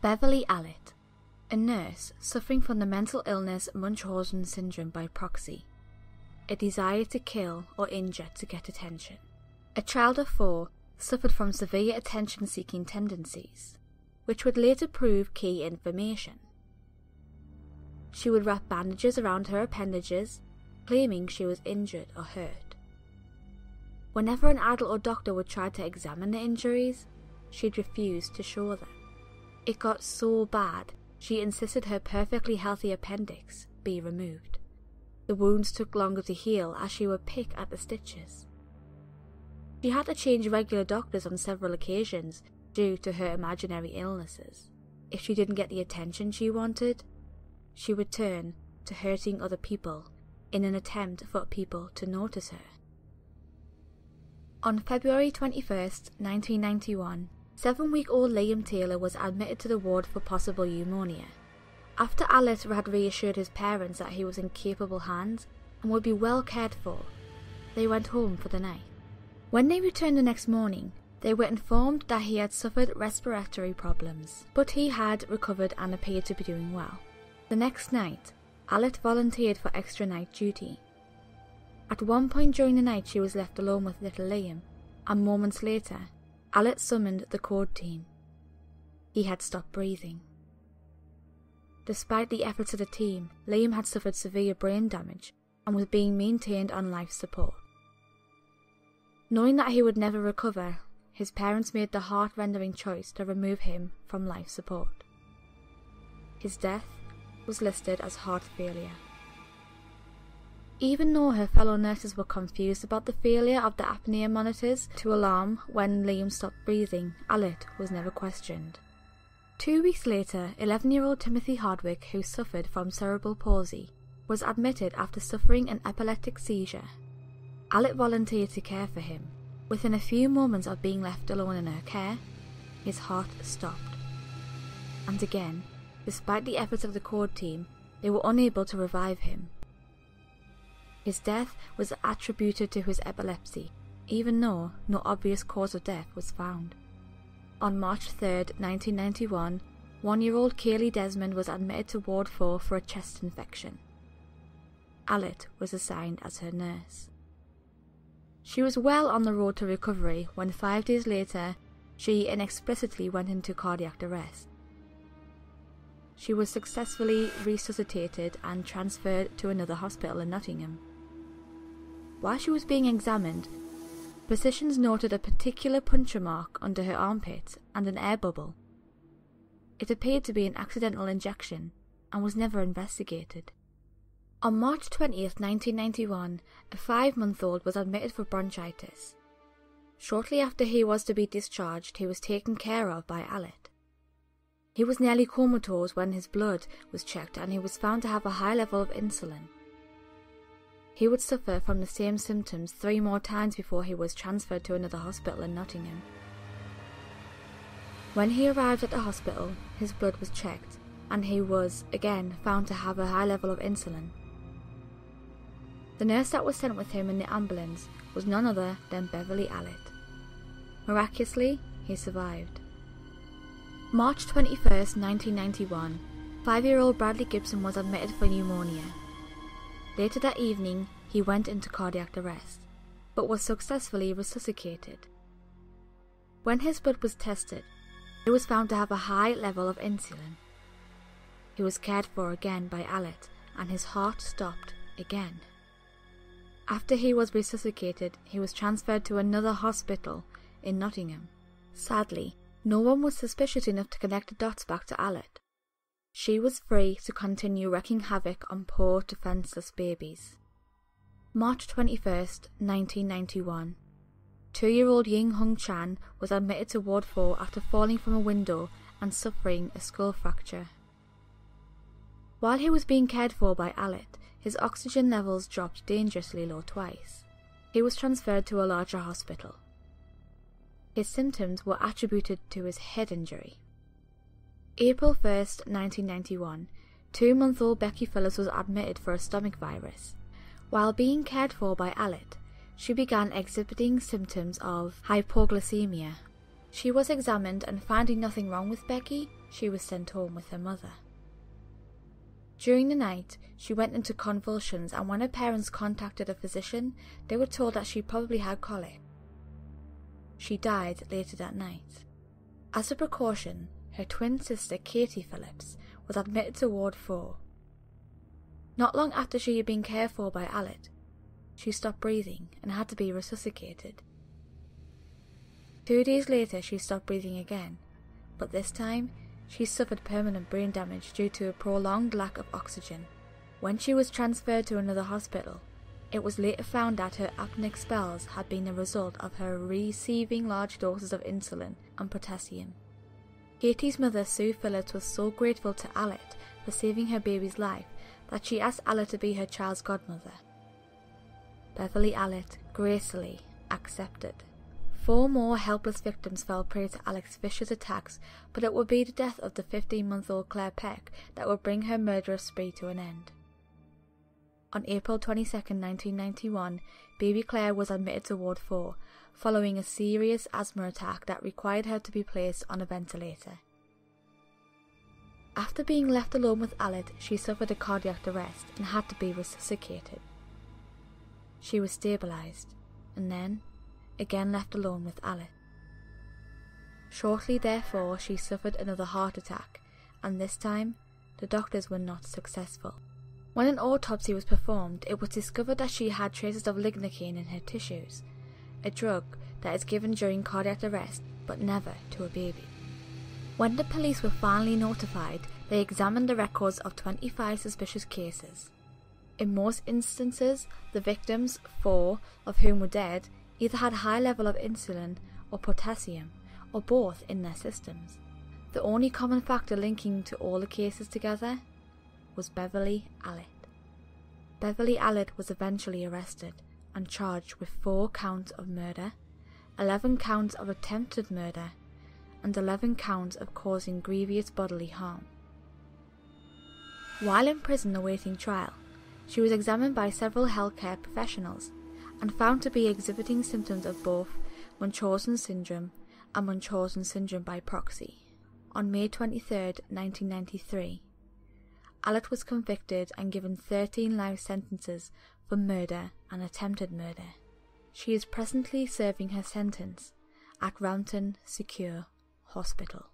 Beverley Allitt, a nurse suffering from the mental illness Munchausen syndrome by proxy, a desire to kill or injure to get attention. A child of 4, suffered from severe attention-seeking tendencies, which would later prove key information. She would wrap bandages around her appendages, claiming she was injured or hurt. Whenever an adult or doctor would try to examine the injuries, she'd refuse to show them. It got so bad, she insisted her perfectly healthy appendix be removed. The wounds took longer to heal as she would pick at the stitches. She had to change regular doctors on several occasions due to her imaginary illnesses. If she didn't get the attention she wanted, she would turn to hurting other people in an attempt for people to notice her. On February 21st, 1991, 7-week-old Liam Taylor was admitted to the ward for possible pneumonia. After Allitt had reassured his parents that he was in capable hands and would be well cared for, they went home for the night. When they returned the next morning, they were informed that he had suffered respiratory problems, but he had recovered and appeared to be doing well. The next night, Allitt volunteered for extra night duty. At one point during the night she was left alone with little Liam, and moments later, Allitt summoned the code team. He had stopped breathing. Despite the efforts of the team, Liam had suffered severe brain damage and was being maintained on life support. Knowing that he would never recover, his parents made the heart-rending choice to remove him from life support. His death was listed as heart failure. Even though her fellow nurses were confused about the failure of the apnea monitors to alarm when Liam stopped breathing, Allitt was never questioned. 2 weeks later, 11-year-old Timothy Hardwick, who suffered from cerebral palsy, was admitted after suffering an epileptic seizure. Allitt volunteered to care for him. Within a few moments of being left alone in her care, his heart stopped. And again, despite the efforts of the code team, they were unable to revive him. His death was attributed to his epilepsy, even though no obvious cause of death was found. On March 3, 1991, 1-year-old Kaylee Desmond was admitted to Ward 4 for a chest infection. Allitt was assigned as her nurse. She was well on the road to recovery when 5 days later, she inexplicably went into cardiac arrest. She was successfully resuscitated and transferred to another hospital in Nottingham. While she was being examined, physicians noted a particular puncture mark under her armpit and an air bubble. It appeared to be an accidental injection and was never investigated. On March 20th, 1991, a 5-month-old was admitted for bronchitis. Shortly after he was to be discharged, he was taken care of by Allitt. He was nearly comatose when his blood was checked and he was found to have a high level of insulin. He would suffer from the same symptoms 3 more times before he was transferred to another hospital in Nottingham. When he arrived at the hospital, his blood was checked and he was, again, found to have a high level of insulin. The nurse that was sent with him in the ambulance was none other than Beverley Allitt. Miraculously, he survived. March 21st, 1991, 5-year-old Bradley Gibson was admitted for pneumonia. Later that evening, he went into cardiac arrest, but was successfully resuscitated. When his blood was tested, it was found to have a high level of insulin. He was cared for again by Allitt, and his heart stopped again. After he was resuscitated, he was transferred to another hospital in Nottingham. Sadly, no one was suspicious enough to connect the dots back to Allitt. She was free to continue wreaking havoc on poor, defenceless babies. March 21st, 1991. 2-year-old Ying Hung Chan was admitted to Ward 4 after falling from a window and suffering a skull fracture. While he was being cared for by Allitt, his oxygen levels dropped dangerously low twice. He was transferred to a larger hospital. His symptoms were attributed to his head injury. April 1st, 1991, 2-month-old Becky Phillips was admitted for a stomach virus. While being cared for by Allitt, she began exhibiting symptoms of hypoglycemia. She was examined and finding nothing wrong with Becky, she was sent home with her mother. During the night, she went into convulsions, and when her parents contacted a physician, they were told that she probably had colic. She died later that night. As a precaution, her twin sister Katie Phillips was admitted to Ward 4. Not long after she had been cared for by Allitt, she stopped breathing and had to be resuscitated. 2 days later, she stopped breathing again, but this time she suffered permanent brain damage due to a prolonged lack of oxygen. When she was transferred to another hospital, it was later found that her apneic spells had been a result of her receiving large doses of insulin and potassium. Katie's mother, Sue Phillips, was so grateful to Allitt for saving her baby's life that she asked Allitt to be her child's godmother. Beverley Allitt gracefully accepted. 4 more helpless victims fell prey to Allitt's vicious attacks, but it would be the death of the 15-month-old Claire Peck that would bring her murderous spree to an end. On April 22, 1991, baby Claire was admitted to Ward 4, following a serious asthma attack that required her to be placed on a ventilator. After being left alone with Allitt, she suffered a cardiac arrest and had to be resuscitated. She was stabilised, and then again left alone with Allitt. Shortly therefore, she suffered another heart attack, and this time the doctors were not successful. When an autopsy was performed, it was discovered that she had traces of lignocaine in her tissues, a drug that is given during cardiac arrest but never to a baby. When the police were finally notified, they examined the records of 25 suspicious cases. In most instances, the victims, 4 of whom were dead, either had a high level of insulin or potassium, or both in their systems. The only common factor linking to all the cases together was Beverley Allitt. Beverley Allitt was eventually arrested and charged with 4 counts of murder, 11 counts of attempted murder, and 11 counts of causing grievous bodily harm. While in prison awaiting trial, she was examined by several healthcare professionals and found to be exhibiting symptoms of both Munchausen syndrome and Munchausen syndrome by proxy. On May 23, 1993, Allitt was convicted and given 13 life sentences for murder and attempted murder. She is presently serving her sentence at Rampton Secure Hospital.